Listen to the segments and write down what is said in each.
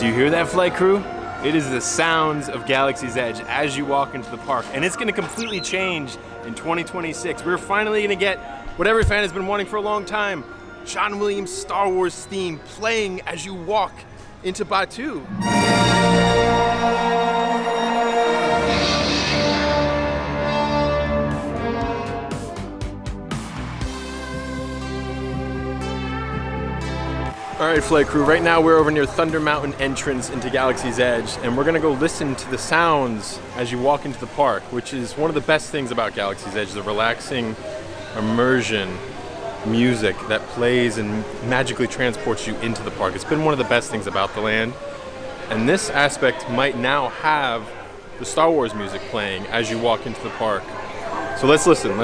Do you hear that, flight crew? It is the sounds of Galaxy's Edge as you walk into the park, and it's going to completely change in 2026. We're finally going to get what every fan has been wanting for a long time, John Williams' Star Wars theme playing as you walk into Batuu. All right, flight crew, right now we're over near Thunder Mountain entrance into Galaxy's Edge, and we're gonna go listen to the sounds as you walk into the park, which is one of the best things about Galaxy's Edge, the relaxing immersion music that plays and magically transports you into the park. It's been one of the best things about the land, and this aspect might now have the Star Wars music playing as you walk into the park. So let's listen.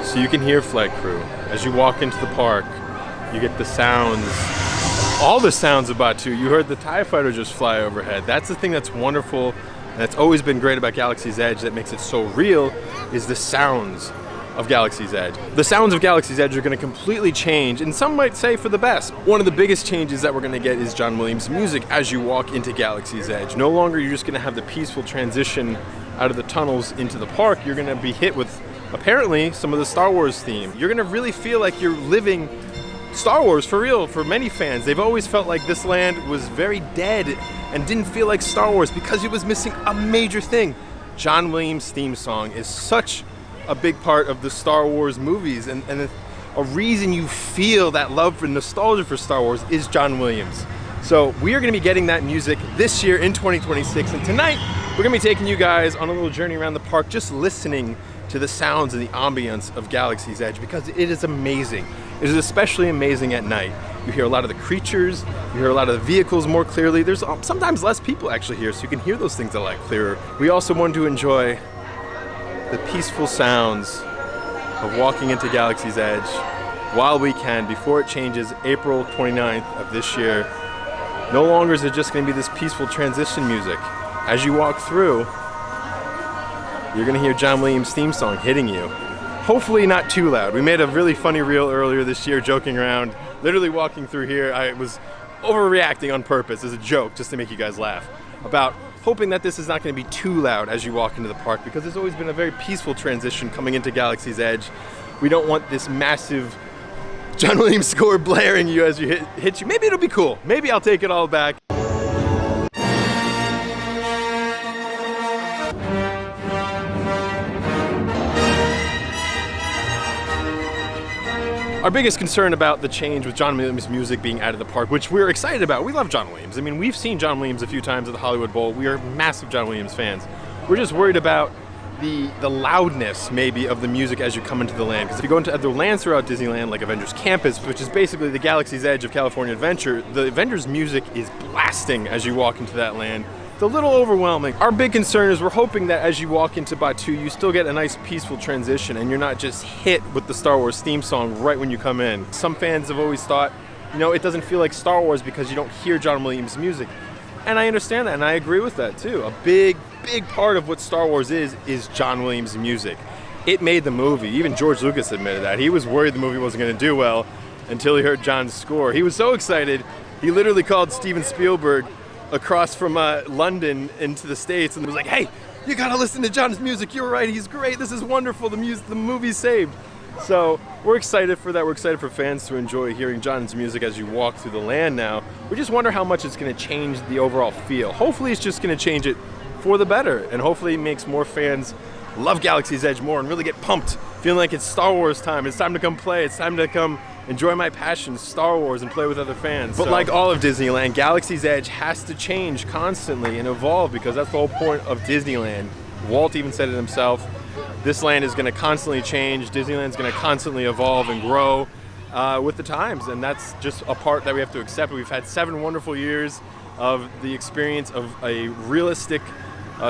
So you can hear, flight crew, as you walk into the park, you get the sounds, all the sounds of Batuu. You heard the TIE fighter just fly overhead. That's the thing that's wonderful, and that's always been great about Galaxy's Edge that makes it so real, is the sounds of Galaxy's Edge. The sounds of Galaxy's Edge are going to completely change, and some might say for the best. One of the biggest changes that we're going to get is John Williams' music as you walk into Galaxy's Edge. No longer you're just going to have the peaceful transition out of the tunnels into the park. You're going to be hit with apparently some of the Star Wars theme. You're gonna really feel like you're living Star Wars for real. For many fans, they've always felt like this land was very dead and didn't feel like Star Wars because it was missing a major thing. John Williams' theme song is such a big part of the Star Wars movies, and a reason you feel that love and nostalgia for Star Wars is John Williams. So we are gonna be getting that music this year in 2026, and tonight we're gonna be taking you guys on a little journey around the park, just listening to the sounds and the ambiance of Galaxy's Edge, because it is amazing. It is especially amazing at night. You hear a lot of the creatures, you hear a lot of the vehicles more clearly. There's sometimes less people actually here, so you can hear those things a lot clearer. We also want to enjoy the peaceful sounds of walking into Galaxy's Edge while we can, before it changes April 29th of this year. No longer is it just going to be this peaceful transition music. As you walk through, you're gonna hear John Williams' theme song hitting you. Hopefully not too loud. We made a really funny reel earlier this year joking around. Literally walking through here, I was overreacting on purpose as a joke just to make you guys laugh about hoping that this is not gonna be too loud as you walk into the park, because there's always been a very peaceful transition coming into Galaxy's Edge. We don't want this massive John Williams score blaring you as you hit you. Maybe it'll be cool. Maybe I'll take it all back. Our biggest concern about the change with John Williams' music being out of the park, which we're excited about. We love John Williams. I mean, we've seen John Williams a few times at the Hollywood Bowl. We are massive John Williams fans. We're just worried about the loudness, maybe, of the music as you come into the land. Because if you go into other lands throughout Disneyland, like Avengers Campus, which is basically the Galaxy's Edge of California Adventure, the Avengers music is blasting as you walk into that land. It's a little overwhelming. Our big concern is we're hoping that as you walk into Batuu, you still get a nice peaceful transition and you're not just hit with the Star Wars theme song right when you come in. Some fans have always thought, you know, it doesn't feel like Star Wars because you don't hear John Williams' music. And I understand that, and I agree with that too. A big part of what Star Wars is John Williams' music. It made the movie. Even George Lucas admitted that. He was worried the movie wasn't gonna do well until he heard John's score. He was so excited, he literally called Steven Spielberg across from London into the States and was like, hey, you gotta listen to John's music. You're right, he's great. This is wonderful. The movie's saved. So we're excited for that. We're excited for fans to enjoy hearing John's music as you walk through the land now. We just wonder how much it's gonna change the overall feel. Hopefully it's just gonna change it for the better, and hopefully it makes more fans love Galaxy's Edge more and really get pumped, feeling like it's Star Wars time. It's time to come play. It's time to come enjoy my passion, Star Wars, and play with other fans. But like all of Disneyland, Galaxy's Edge has to change constantly and evolve, because that's the whole point of Disneyland. Walt even said it himself. This land is going to constantly change. Disneyland's going to constantly evolve and grow with the times, and that's just a part that we have to accept. We've had 7 wonderful years of the experience of a realistic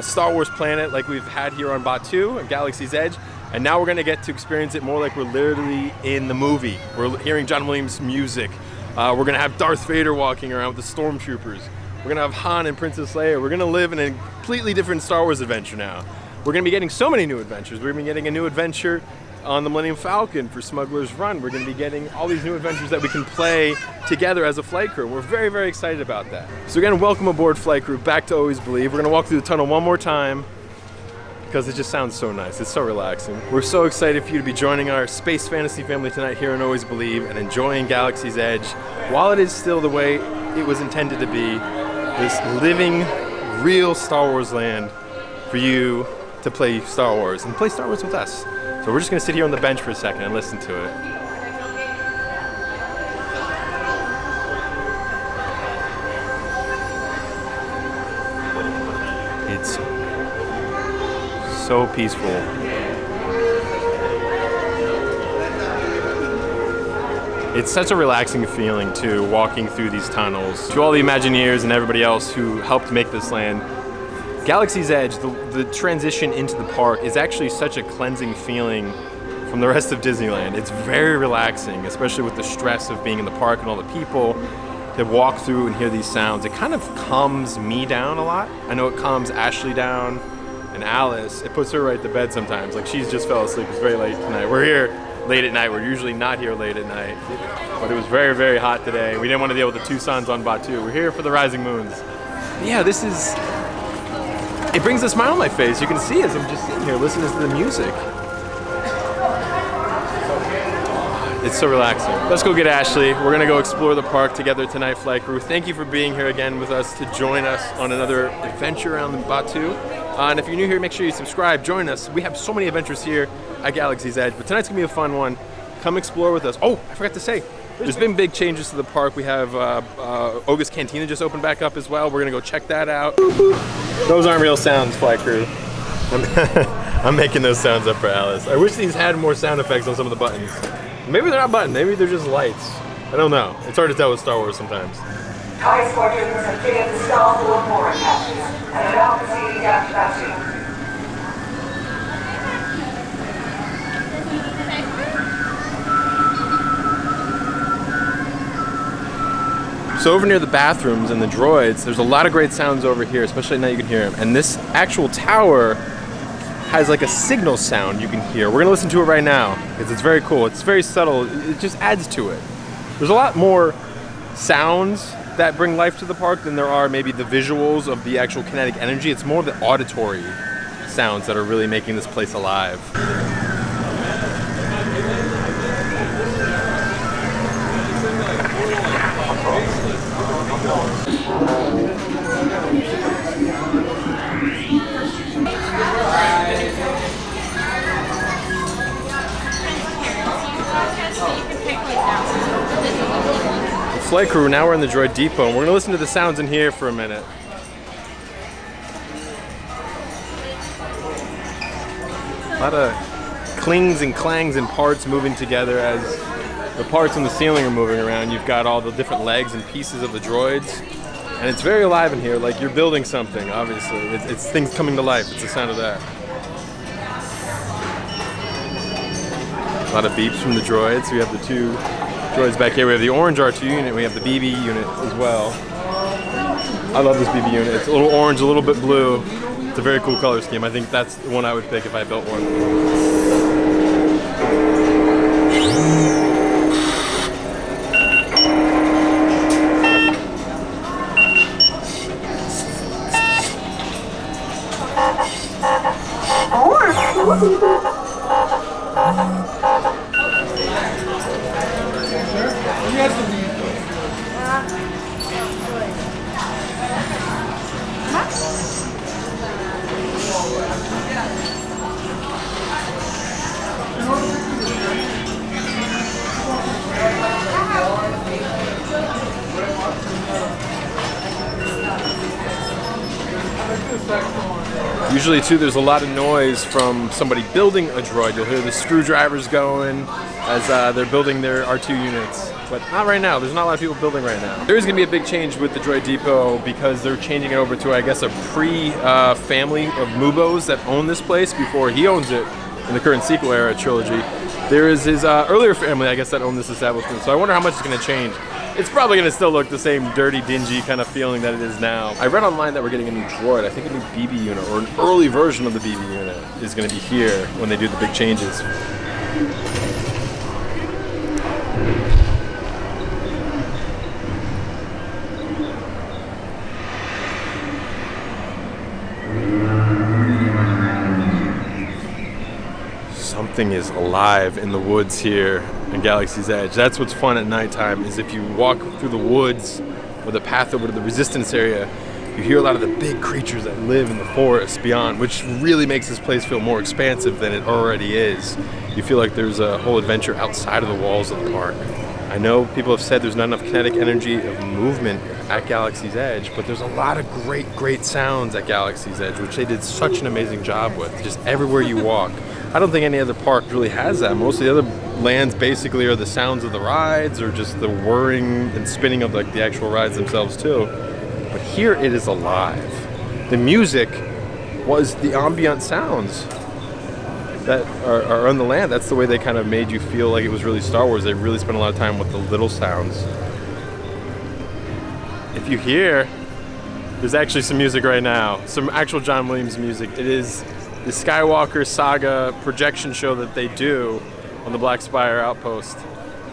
Star Wars planet like we've had here on Batuu and Galaxy's Edge. And now we're gonna get to experience it more like we're literally in the movie. We're hearing John Williams' music. We're gonna have Darth Vader walking around with the stormtroopers. We're gonna have Han and Princess Leia. We're gonna live in a completely different Star Wars adventure now. We're going to be getting so many new adventures. We're going to be getting a new adventure on the Millennium Falcon for Smuggler's Run. We're going to be getting all these new adventures that we can play together as a flight crew. We're very, very excited about that. So again, welcome aboard, flight crew, back to Always Believe. We're going to walk through the tunnel one more time because it just sounds so nice. It's so relaxing. We're so excited for you to be joining our space fantasy family tonight here in Always Believe and enjoying Galaxy's Edge while it is still the way it was intended to be, this living, real Star Wars land for you to play Star Wars and play Star Wars with us. So we're just gonna sit here on the bench for a second and listen to it. It's so peaceful. It's such a relaxing feeling too, walking through these tunnels. To all the Imagineers and everybody else who helped make this land, Galaxy's Edge, the transition into the park is actually such a cleansing feeling from the rest of Disneyland. It's very relaxing, especially with the stress of being in the park and all the people that walk through and hear these sounds. It kind of calms me down a lot. I know it calms Ashley down and Alice. It puts her right to bed sometimes. Like, she's just fell asleep. It's very late tonight. We're here late at night. We're usually not here late at night, but it was very, very hot today. We didn't want to deal with the two suns on Batuu. We're here for the rising moons. But yeah, this is, it brings a smile on my face. You can see as I'm just sitting here listening to the music. It's so relaxing. Let's go get Ashley. We're gonna go explore the park together tonight, flight crew. Thank you for being here again with us to join us on another adventure around the Batuu. And if you're new here, make sure you subscribe, join us. We have so many adventures here at Galaxy's Edge, but tonight's gonna be a fun one. Come explore with us. Oh, I forgot to say, there's been big changes to the park. We have Oga's Cantina just opened back up as well. We're gonna go check that out. Those aren't real sounds, flight crew. I'm making those sounds up for Alice. I wish these had more sound effects on some of the buttons. Maybe they're not buttons, maybe they're just lights. I don't know. It's hard to tell with Star Wars sometimes. TIE squadrons have cleared the starboard mooring hatches and are now proceeding down to Batuu. So over near the bathrooms and the droids, there's a lot of great sounds over here, especially now you can hear them. And this actual tower has like a signal sound you can hear. We're gonna listen to it right now because it's very cool. It's very subtle. It just adds to it. There's a lot more sounds that bring life to the park than there are maybe the visuals of the actual kinetic energy. It's more the auditory sounds that are really making this place alive. Flight crew, now we're in the droid depot and we're gonna listen to the sounds in here for a minute. A lot of clings and clangs and parts moving together as the parts on the ceiling are moving around. You've got all the different legs and pieces of the droids, and it's very alive in here, like you're building something, obviously. It's things coming to life. It's the sound of that. A lot of beeps from the droids. We have the two droids back here. We have the orange R2 unit, we have the BB unit as well. I love this BB unit. It's a little orange, a little bit blue. It's a very cool color scheme. I think that's the one I would pick if I built one. Usually too, there's a lot of noise from somebody building a droid. You'll hear the screwdrivers going as they're building their R2 units. But not right now, there's not a lot of people building right now. There is gonna be a big change with the droid depot because they're changing it over to, I guess, a pre-family of Mubos that own this place before he owns it in the current sequel era trilogy. There is his earlier family, I guess, that owned this establishment. So I wonder how much it's gonna change. It's probably going to still look the same dirty, dingy kind of feeling that it is now. I read online that we're getting a new droid. I think a new BB unit, or an early version of the BB unit, is going to be here when they do the big changes. Something is alive in the woods here in Galaxy's Edge. That's what's fun at nighttime, is if you walk through the woods or the path over to the Resistance area, you hear a lot of the big creatures that live in the forest beyond, which really makes this place feel more expansive than it already is. You feel like there's a whole adventure outside of the walls of the park. I know people have said there's not enough kinetic energy of movement at Galaxy's Edge, but there's a lot of great sounds at Galaxy's Edge, which they did such an amazing job with, just everywhere you walk. I don't think any other park really has that. Most of the other lands basically are the sounds of the rides or just the whirring and spinning of like the actual rides themselves too. But here it is alive. The music was the ambient sounds that are on the land. That's the way they kind of made you feel like it was really Star Wars. They really spent a lot of time with the little sounds. If you hear, there's actually some music right now, some actual John Williams music. It is the Skywalker Saga projection show that they do on the Black Spire outpost.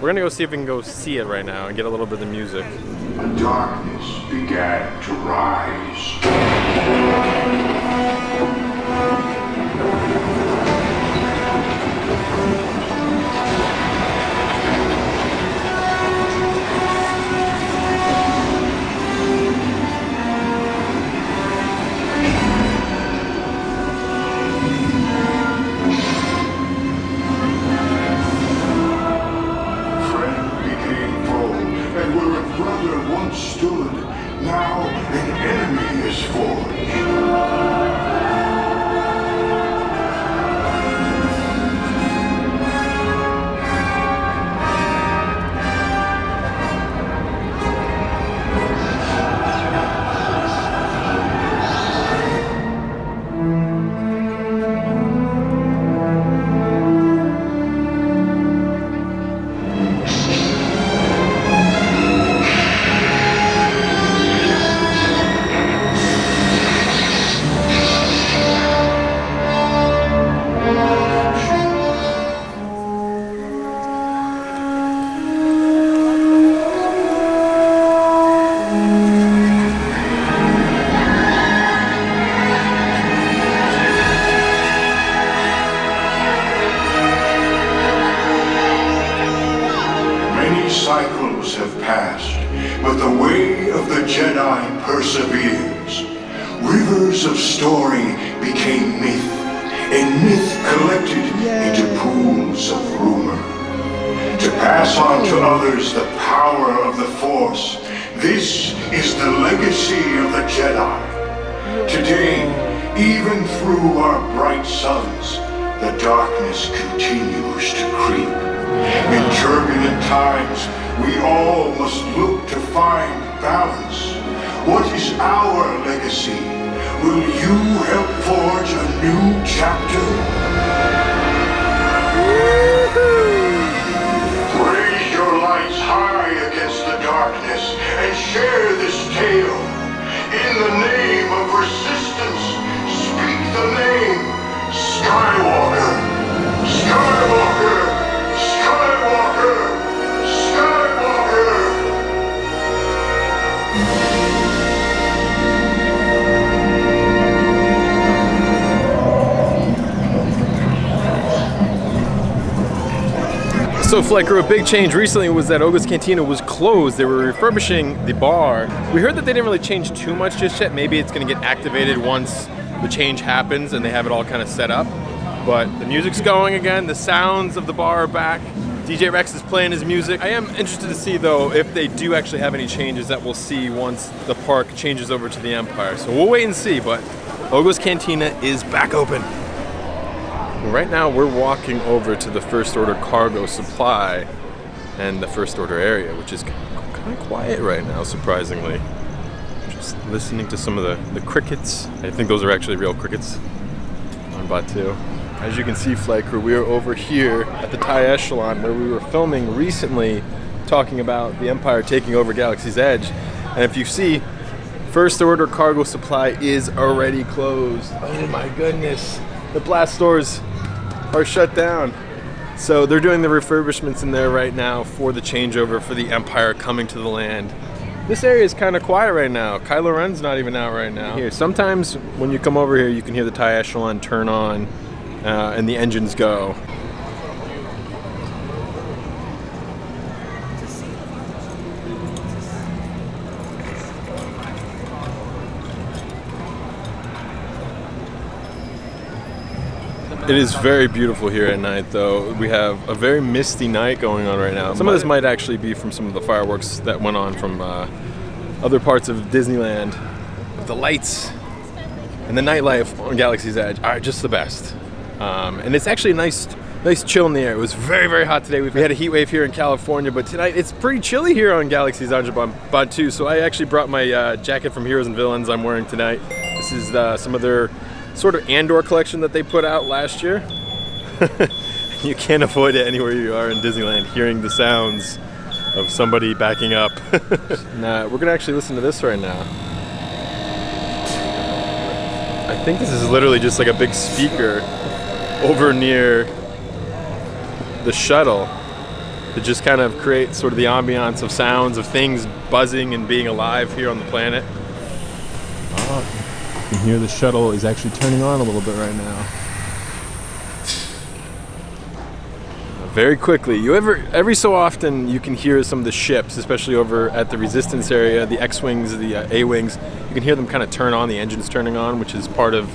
We're gonna go see if we can go see it right now and get a little bit of the music. The darkness began to rise. Stood, now an enemy is forged. Cycles have passed, but the way of the Jedi perseveres. Rivers of story became myth, and myth collected into pools of rumor. To pass on to others the power of the Force, this is the legacy of the Jedi. Today, even through our bright suns, the darkness continues to creep. In turbulent times, we all must look to find balance. What is our legacy? Will you help forge a new chapter? Raise your lights high against the darkness and share this tale. In the name of resistance, speak the name Skywalker. Skywalker. Skywalker! Skywalker! So Flight Crew, a big change recently was that Oga's Cantina was closed. They were refurbishing the bar. We heard that they didn't really change too much just yet. Maybe it's going to get activated once the change happens and they have it all kind of set up. But the music's going again, the sounds of the bar are back. DJ Rex is playing his music. I am interested to see though if they do actually have any changes that we'll see once the park changes over to the Empire. So we'll wait and see, but Oga's Cantina is back open. Right now we're walking over to the First Order cargo supply and the First Order area, which is kind of quiet right now, surprisingly. Just listening to some of the crickets. I think those are actually real crickets on Batuu. As you can see, Flight Crew, we are over here at the Thai Echelon where we were filming recently talking about the Empire taking over Galaxy's Edge. And if you see, First Order cargo supply is already closed. Oh my goodness. The blast doors are shut down. So they're doing the refurbishments in there right now for the changeover for the Empire coming to the land. This area is kind of quiet right now. Kylo Ren's not even out right now. Here, sometimes when you come over here, you can hear the TIE Echelon turn on and the engines go. It is very beautiful here at night, though. We have a very misty night going on right now. Some of this might actually be from some of the fireworks that went on from other parts of Disneyland. But the lights and the nightlife on Galaxy's Edge are just the best. And it's actually a nice chill in the air. It was very, very hot today. We had a heat wave here in California, but tonight it's pretty chilly here on Galaxy's Edge on Batuu. So I actually brought my jacket from Heroes and Villains I'm wearing tonight. This is some of their sort of Andor collection that they put out last year. You can't avoid it anywhere you are in Disneyland, hearing the sounds of somebody backing up. Nah, we're gonna actually listen to this right now. I think this is literally just like a big speaker over near the shuttle to just kind of create sort of the ambiance of sounds of things buzzing and being alive here on the planet. You can hear the shuttle is actually turning on a little bit right now. Very quickly. Every so often you can hear some of the ships, especially over at the Resistance area, the X-Wings, the A-Wings, you can hear them kind of turn on, the engines turning on, which is part of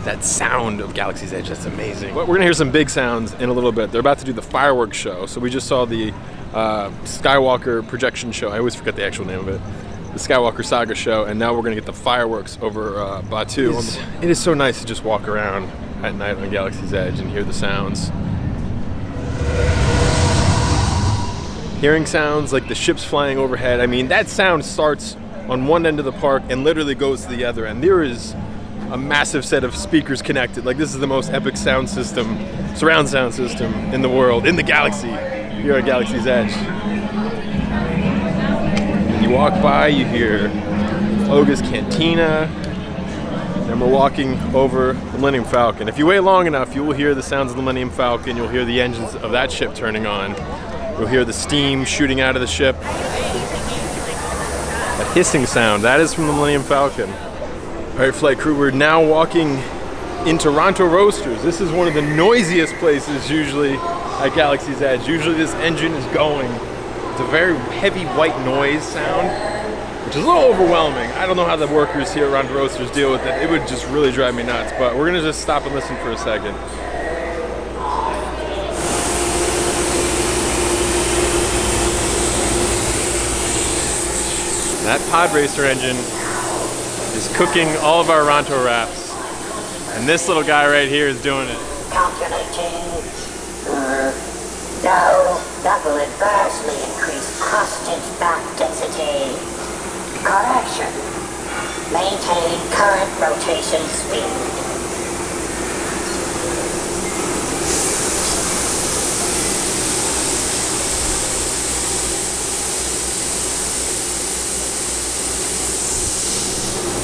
that sound of Galaxy's Edge. That's amazing. But we're gonna hear some big sounds in a little bit. They're about to do the fireworks show. So we just saw the Skywalker projection show. I always forget the actual name of it. The Skywalker Saga show, and now we're gonna get the fireworks over Batuu. It is so nice to just walk around at night on Galaxy's Edge and hear the sounds. Hearing sounds like the ships flying overhead. I mean, that sound starts on one end of the park and literally goes to the other end. There is a massive set of speakers connected. Like, this is the most epic sound system, surround sound system in the world, in the galaxy, here at Galaxy's Edge. You walk by, you hear Oga's Cantina, and we're walking over the Millennium Falcon. If you wait long enough, you will hear the sounds of the Millennium Falcon. You'll hear the engines of that ship turning on. You'll hear the steam shooting out of the ship. That hissing sound, that is from the Millennium Falcon. All right, flight crew, we're now walking in Toronto Roasters. This is one of the noisiest places usually at Galaxy's Edge. Usually this engine is going. It's a very heavy white noise sound, which is a little overwhelming. I don't know how the workers here around Roasters deal with it. It would just really drive me nuts, but we're gonna just stop and listen for a second. That pod racer engine is cooking all of our Ronto wraps, and this little guy right here is doing it. Calculating. No, that will adversely increase hostage back density. Correction. Maintain current rotation speed.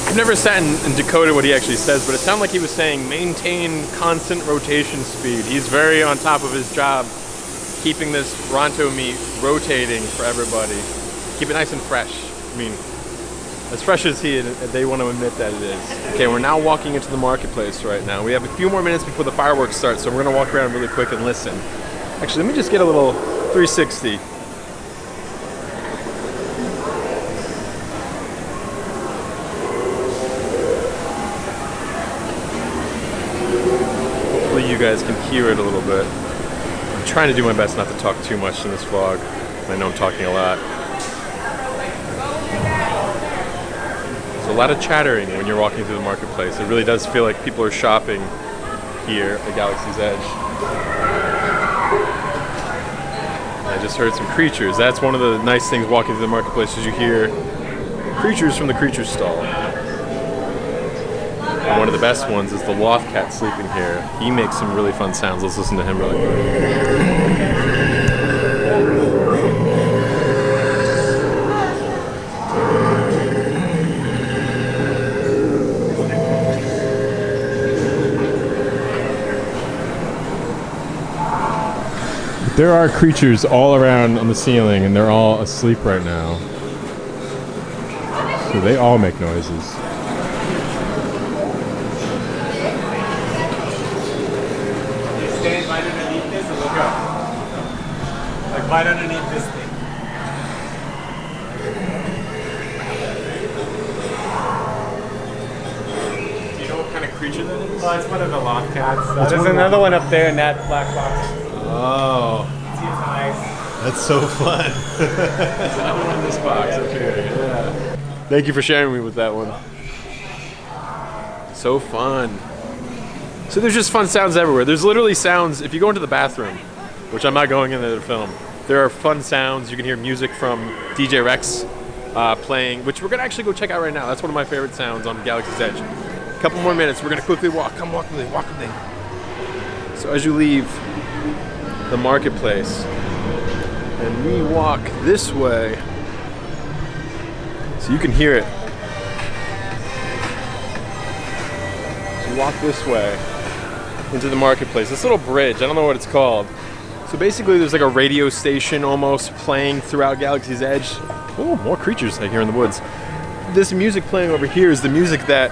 I've never sat and decoded what he actually says, but it sounded like he was saying maintain constant rotation speed. He's very on top of his job, keeping this Ronto meat rotating for everybody. Keep it nice and fresh. I mean, as fresh as they want to admit that it is. Okay, we're now walking into the marketplace right now. We have a few more minutes before the fireworks start, so we're gonna walk around really quick and listen. Actually, let me just get a little 360. Hopefully you guys can hear it a little bit. I'm trying to do my best not to talk too much in this vlog. I know I'm talking a lot. There's a lot of chattering when you're walking through the marketplace. It really does feel like people are shopping here at Galaxy's Edge. I just heard some creatures. That's one of the nice things walking through the marketplace is you hear creatures from the creature stall. And one of the best ones is the loft cat sleeping here. He makes some really fun sounds. Let's listen to him really quick. There are creatures all around on the ceiling, and they're all asleep right now. So they all make noises. Stand right underneath this and look up. Like right underneath this thing. Do you know what kind of creature that is? Oh, it's one of the loft cats. There's another one up there in that black box. Oh, See its eyes. that's so fun. There's another one in this box up here. Yeah. Thank you for sharing me with that one. So fun. So there's just fun sounds everywhere. There's literally sounds, if you go into the bathroom, which I'm not going into the film, there are fun sounds. You can hear music from DJ Rex playing, which we're gonna actually go check out right now. That's one of my favorite sounds on Galaxy's Edge. A couple more minutes, we're gonna quickly walk. Come walk with me, walk with me. So as you leave the marketplace, and we walk this way, so you can hear it. So you walk this way into the marketplace. This little bridge, I don't know what it's called. So basically there's like a radio station almost playing throughout Galaxy's Edge. Oh, more creatures I hear in the woods. This music playing over here is the music that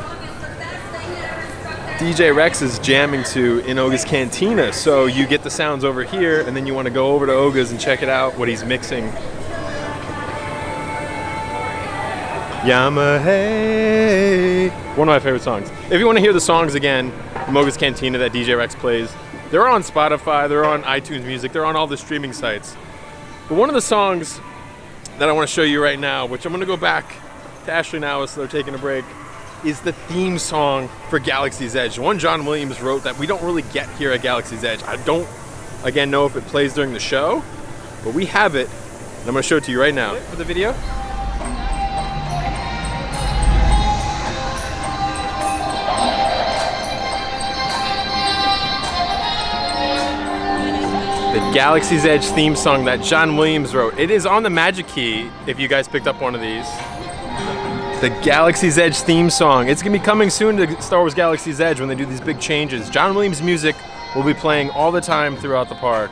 DJ Rex is jamming to in Oga's Cantina. So you get the sounds over here, and then you want to go over to Oga's and check it out, what he's mixing. Yamaha. One of my favorite songs. If you want to hear the songs again from Oga's Cantina that DJ Rex plays, they're on Spotify, they're on iTunes Music, they're on all the streaming sites. But one of the songs that I want to show you right now, which I'm going to go back to Ashley now as they're taking a break, is the theme song for Galaxy's Edge. One John Williams wrote that we don't really get here at Galaxy's Edge. I don't, again, know if it plays during the show, but we have it, and I'm going to show it to you right now. For the video? The Galaxy's Edge theme song that John Williams wrote. It is on the Magic Key, if you guys picked up one of these. The Galaxy's Edge theme song. It's gonna be coming soon to Star Wars Galaxy's Edge when they do these big changes. John Williams music will be playing all the time throughout the park.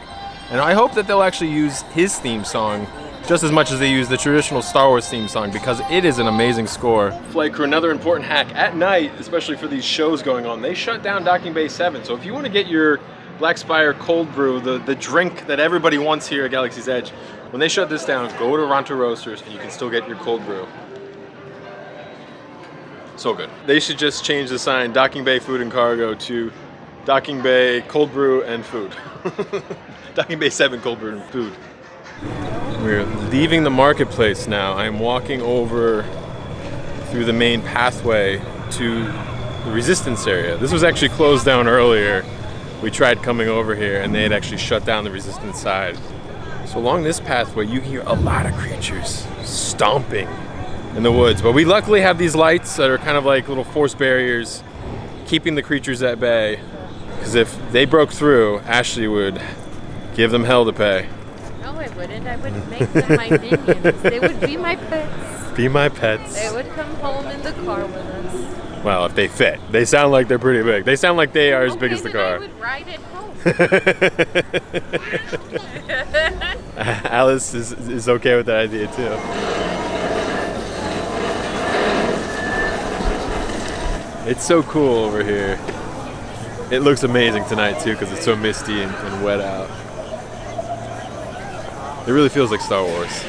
And I hope that they'll actually use his theme song just as much as they use the traditional Star Wars theme song, because it is an amazing score. Flight crew, another important hack. At night, especially for these shows going on, they shut down Docking Bay 7. So if you want to get your Black Spire cold brew, the drink that everybody wants here at Galaxy's Edge, when they shut this down, go to Ronto Roasters and you can still get your cold brew. So good. They should just change the sign, Docking Bay Food and Cargo, to Docking Bay Cold Brew and Food. Docking Bay 7 Cold Brew and Food. We're leaving the marketplace now. I'm walking over through the main pathway to the Resistance area. This was actually closed down earlier. We tried coming over here and they had actually shut down the Resistance side. So along this pathway, you hear a lot of creatures stomping in the woods. But we luckily have these lights that are kind of like little force barriers, keeping the creatures at bay. Because if they broke through, Ashley would give them hell to pay. No, I wouldn't. I would make them my minions. They would be my pets. Be my pets. They would come home in the car with us. Well, if they fit. They sound like they're pretty big. They sound like they are as big as the car. I would ride it home. Alice is okay with that idea too. It's so cool over here. It looks amazing tonight too because it's so misty and wet out. It really feels like Star Wars.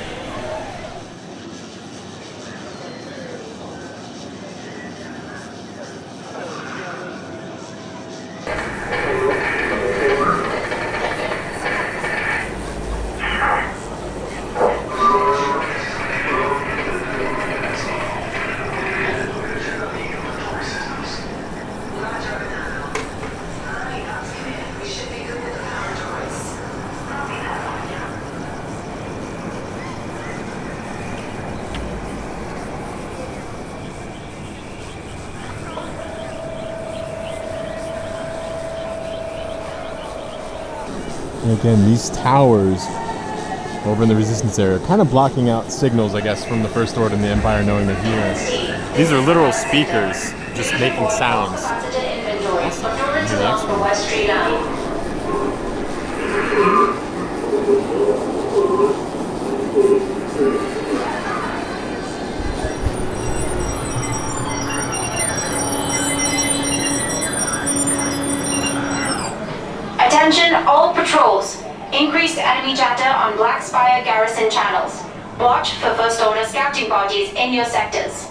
And again, these towers over in the Resistance area are kind of blocking out signals, I guess, from the First Order and the Empire knowing they're here. These are literal speakers just making sounds. Attention all patrols. Increased enemy chatter on Black Spire garrison channels. Watch for First Order scouting parties in your sectors.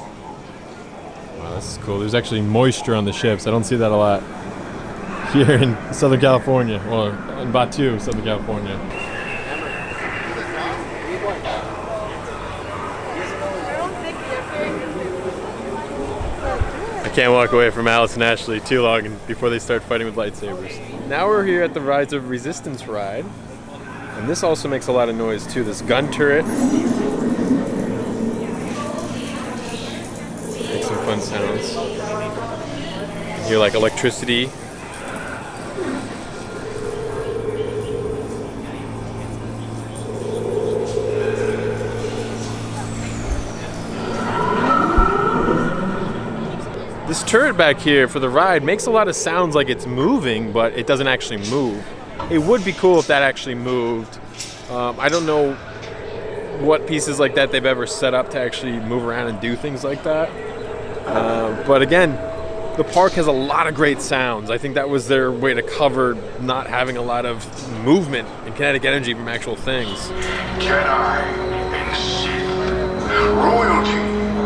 Wow, this is cool. There's actually moisture on the ships. I don't see that a lot here in Southern California, or in Batuu, Southern California. I can't walk away from Alice and Ashley too long before they start fighting with lightsabers. Now we're here at the Rides of Resistance ride, and this also makes a lot of noise too. This gun turret makes some fun sounds. You hear like electricity. This turret back here for the ride makes a lot of sounds like it's moving, but it doesn't actually move. It would be cool if that actually moved. I don't know what pieces like that they've ever set up to actually move around and do things like that. But again, the park has a lot of great sounds. I think that was their way to cover not having a lot of movement and kinetic energy from actual things. Jedi and Sith, royalty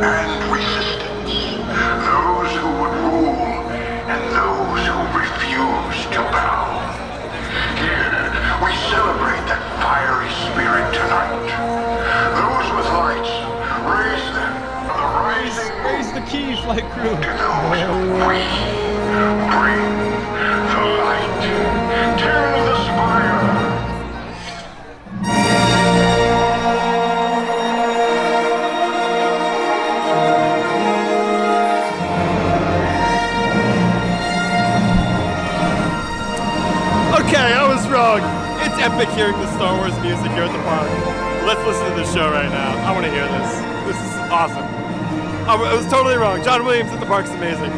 and resistance. Those who would rule and those who refuse to bow. Here, we celebrate that fiery spirit tonight. Those with lights, raise them from the rising moon. Raise the key, flight crew. To those who we bring the light. Turn of the spire. Okay, I was wrong. It's epic hearing the Star Wars music here at the park. Let's listen to the show right now. I want to hear this. This is awesome. I was totally wrong. John Williams at the park's amazing.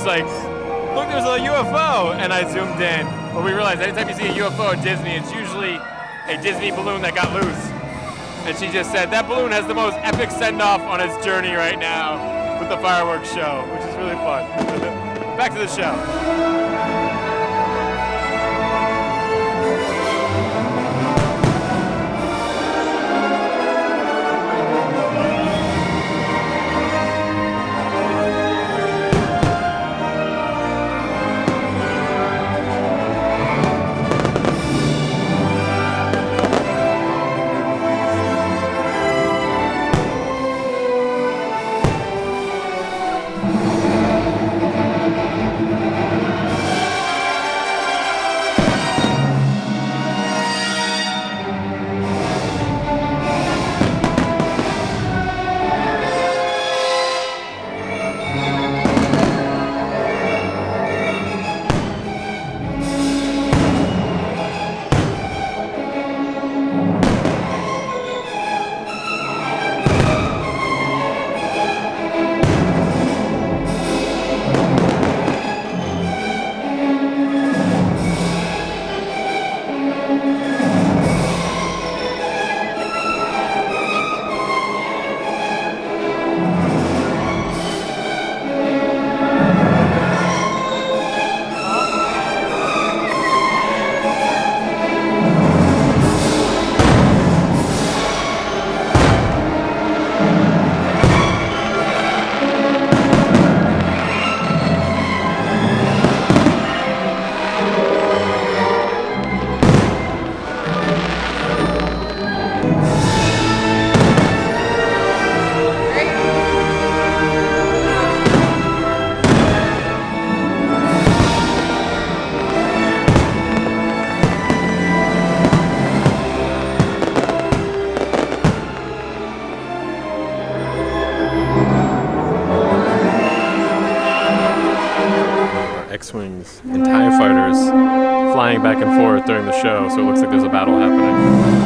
Like, look, there's a UFO, and I zoomed in. But we realized anytime you see a UFO at Disney, it's usually a Disney balloon that got loose. And she just said, that balloon has the most epic send-off on its journey right now with the fireworks show, which is really fun. Back to the show. X-Wings and TIE fighters flying back and forth during the show, so it looks like there's a battle happening.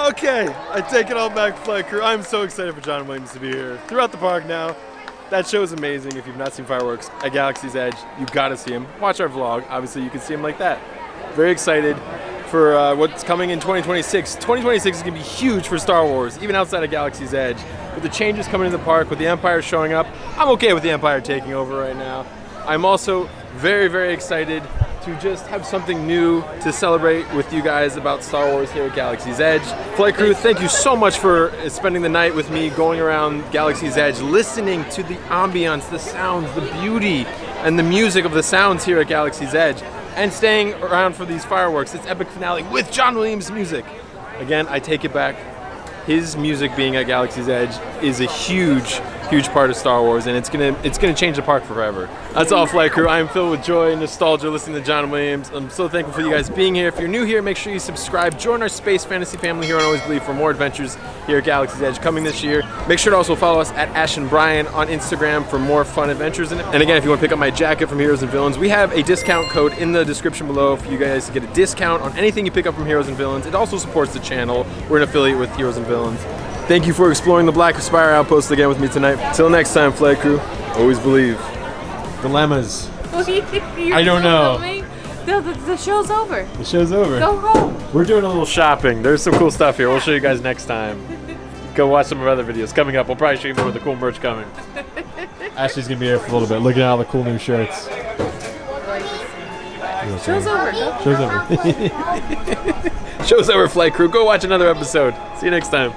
Okay, I take it all back, flight crew. I'm so excited for John Williams to be here throughout the park now. That show is amazing. If you've not seen Fireworks at Galaxy's Edge, you've got to see him. Watch our vlog. Obviously, you can see him like that. Very excited for what's coming in 2026. 2026 is going to be huge for Star Wars, even outside of Galaxy's Edge. With the changes coming to the park, with the Empire showing up, I'm okay with the Empire taking over right now. I'm also very, very excited to just have something new to celebrate with you guys about Star Wars here at Galaxy's Edge. Flight crew, thank you so much for spending the night with me, going around Galaxy's Edge, listening to the ambiance, the sounds, the beauty, and the music of the sounds here at Galaxy's Edge, and staying around for these fireworks. It's epic finale with John Williams music. Again, I take it back. His music being at Galaxy's Edge is a huge, huge part of Star Wars, and it's gonna change the park forever. That's all, flight crew. I am filled with joy and nostalgia listening to John Williams. I'm so thankful for you guys being here. If you're new here, make sure you subscribe. Join our space fantasy family here on Always Believe for more adventures here at Galaxy's Edge coming this year. Make sure to also follow us at Ash and Brian on Instagram for more fun adventures. And again, if you want to pick up my jacket from Heroes and Villains, we have a discount code in the description below for you guys to get a discount on anything you pick up from Heroes and Villains. It also supports the channel. We're an affiliate with Heroes and Villains. Thank you for exploring the Black Spire outpost again with me tonight. Till next time, flight crew, always believe. Dilemmas. I don't know. The show's over. The show's over. Go home. We're doing a little shopping. There's some cool stuff here. We'll show you guys next time. Go watch some of our other videos coming up. We'll probably show you more of the cool merch coming. Ashley's gonna be here for a little bit, looking at all the cool new shirts. Show's over. Show's over. Show's over, flight crew. Go watch another episode. See you next time.